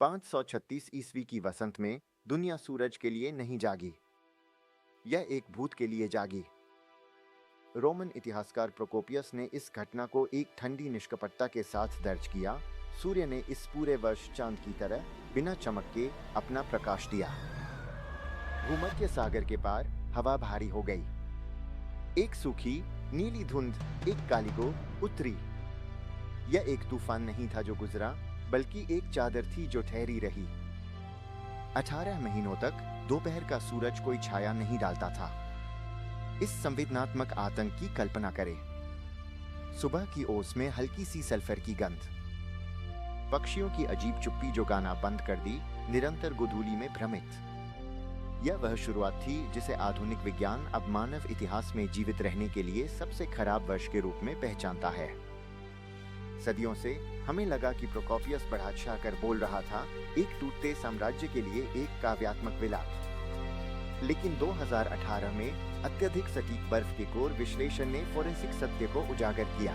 536 ईस्वी की वसंत में दुनिया सूरज के लिए नहीं जागी, यह एक भूत के लिए जागी। रोमन इतिहासकार प्रोकोपियस ने इस घटना को एक ठंडी निष्कपटता के साथ दर्ज किया। सूर्य ने इस पूरे वर्ष चांद की तरह बिना चमक के अपना प्रकाश दिया। भूमध्य सागर के पार हवा भारी हो गई। एक सूखी नीली धुंध एक कालीगो उतरी। यह एक तूफान नहीं था जो गुजरा, बल्कि एक चादर थी जो ठहरी रही। 18 महीनों तक दोपहर का सूरज कोई छाया नहीं डालता था। इस संवेदनात्मक आतंक की कल्पना करें। सुबह की ओस में हल्की सी सल्फर की गंध, पक्षियों की अजीब चुप्पी जो गाना बंद कर दी, निरंतर गोधूली में भ्रमित। यह वह शुरुआत थी जिसे आधुनिक विज्ञान अब मानव इतिहास में जीवित रहने के लिए सबसे खराब वर्ष के रूप में पहचानता है। सदियों से हमें लगा कि प्रोकोपियस बढ़ा कर बोल रहा था, एक टूटते साम्राज्य के लिए एक काव्यात्मक विलाप। लेकिन 2018 में अत्यधिक सटीक बर्फ के कोर विश्लेषण ने फोरेंसिक सत्य को उजागर किया।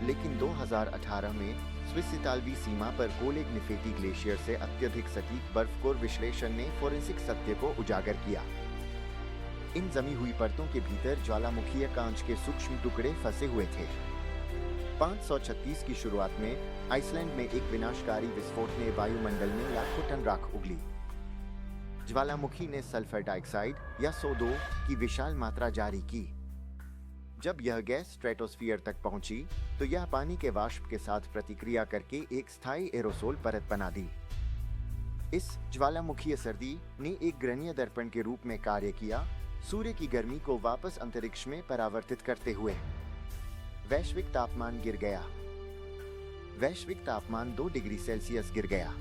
लेकिन 2018 में स्विस इतालवी सीमा पर कोलेग निफेटी ग्लेशियर से अत्यधिक सटीक बर्फ कोर विश्लेषण ने फोरेंसिक सत्य को उजागर किया। इन जमी हुई परतों के भीतर ज्वालामुखीय कांच के सूक्ष्म टुकड़े फंसे हुए थे। 536 की शुरुआत में आइसलैंड में एक विनाशकारी विस्फोट ने वायुमंडल में लाखों टन राख उगली। ज्वालामुखी ने सल्फर डाइऑक्साइड या SO2 की विशाल मात्रा जारी की। जब यह गैस स्ट्रेटोस्फीयर तक पहुंची, तो यह पानी के वाष्प के साथ प्रतिक्रिया करके एक स्थायी एरोसोल परत बना दी। इस ज्वालामुखीय सर्दी ने एक ग्रहणीय दर्पण के रूप में कार्य किया, सूर्य की गर्मी को वापस अंतरिक्ष में परावर्तित करते हुए। वैश्विक तापमान गिर गया। वैश्विक तापमान 2 डिग्री सेल्सियस गिर गया।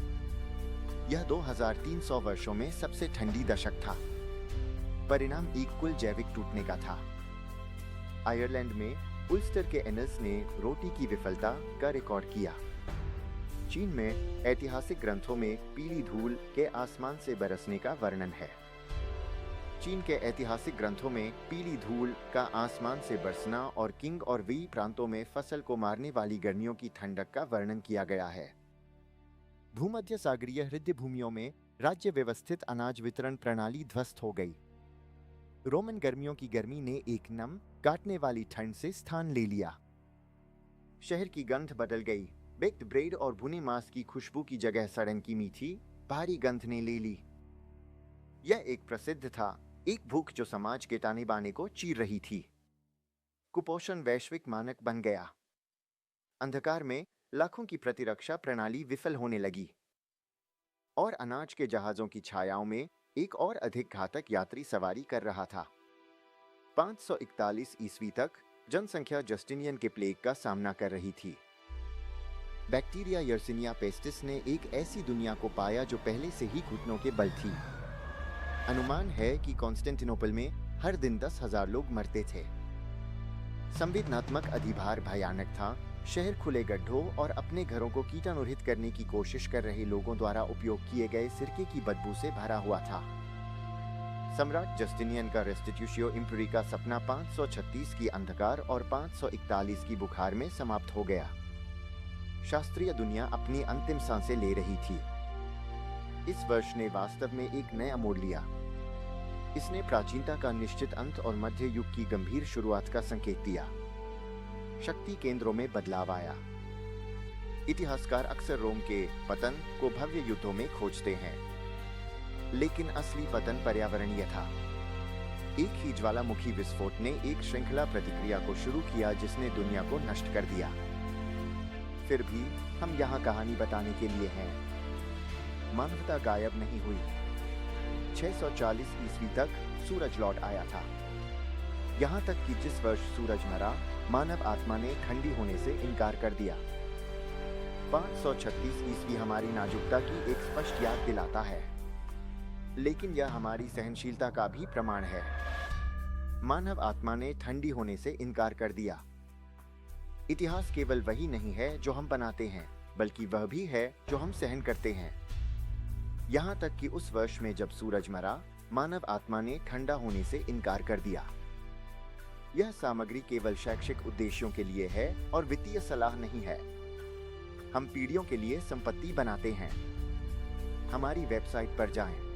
यह 2300 वर्षों में सबसे ठंडी दशक था। परिणाम एक कुल जैविक टूटने का था। आयरलैंड में उल्स्टर के एनल्स ने रोटी की विफलता का रिकॉर्ड किया। चीन में ऐतिहासिक ग्रंथों में पीली धूल के आसमान से बरसने का वर्णन है। चीन के ऐतिहासिक ग्रंथों में पीली धूल का आसमान से बरसना और किंग और वी प्रांतों में फसल को मारने वाली गर्मियों की ठंडक का वर्णन किया गया है। भूमध्य सागरीय हृदय भूमियों में राज्य व्यवस्थित अनाज वितरण प्रणाली ध्वस्त हो गई। रोमन गर्मियों की गर्मी ने एक नम, काटने वाली ठंड से स्थान ले लिया। शहर की गंध बदल गई। बेक्ड ब्रेड और भुने मांस की खुशबू की जगह सड़न की मीठी, भारी गंध ने ले ली। यह एक प्रसिद्ध था, एक भूख जो समाज के ताने बाने को चीर रही थी। कुपोषण वैश्विक मानक बन गया। अंधकार में लाखों की प्रतिरक्षा प्रणाली विफल होने लगी और अनाज के जहाजों की छायाओं में एक और अधिक घातक यात्री सवारी कर रहा था। 541 ईस्वी तक जनसंख्या जस्टिनियन के प्लेग का सामना कर रही थी। बैक्टीरिया यर्सिनिया पेस्टिस ने एक ऐसी दुनिया को पाया जो पहले से ही घुटनों के बल थी। अनुमान है कि कॉन्स्टेंटिनोपल में हर दिन 10,000 लोग मरते थे। संवेदनात्मक अधिभार भयानक था। शहर खुले गड्ढों और अपने घरों को कीटाणुरहित करने की कोशिश कर रहे लोगों द्वारा उपयोग किए गए सिरके की बदबू से भरा हुआ था। सम्राट जस्टिनियन का रेस्टिट्यूशियो इम्परी का सपना 536 की अंधकार और 541 की बुखार में समाप्त हो गया। शास्त्रीय दुनिया अपनी अंतिम सांसें ले रही थी। इस वर्ष ने वास्तव में एक नया मोड़ लिया। इसने प्राचीनता का निश्चित अंत और मध्य युग की गंभीर शुरुआत का संकेत दिया। शक्ति केंद्रों में बदलाव आया। इतिहासकार अक्सर रोम के पतन को भव्य युद्धों में खोजते हैं, लेकिन असली पतन पर्यावरणीय था। एक ही ज्वालामुखी विस्फोट ने एक श्रृंखला प्रतिक्रिया को शुरू किया जिसने दुनिया को नष्ट कर दिया। फिर भी हम यहाँ कहानी बताने के लिए हैं। मानवता गायब नहीं हुई। 640 ईस्वी तक सूरज लौट आया था। यहाँ तक कि जिस वर्ष सूरज मरा, मानव आत्मा ने ठंडी होने से इनकार कर दिया। 536 ईस्वी हमारी नाजुकता की एक स्पष्ट याद दिलाता है, लेकिन यह हमारी सहनशीलता का भी प्रमाण है। मानव आत्मा ने ठंडी होने से इनकार कर दिया। इतिहास केवल वही नहीं है जो हम बनाते हैं, बल्कि वह भी है जो हम सहन करते हैं। यहाँ तक कि उस वर्ष में जब सूरज मरा, मानव आत्मा ने ठंडा होने से इनकार कर दिया। यह सामग्री केवल शैक्षिक उद्देश्यों के लिए है और वित्तीय सलाह नहीं है। हम पीढ़ियों के लिए संपत्ति बनाते हैं। हमारी वेबसाइट पर जाएं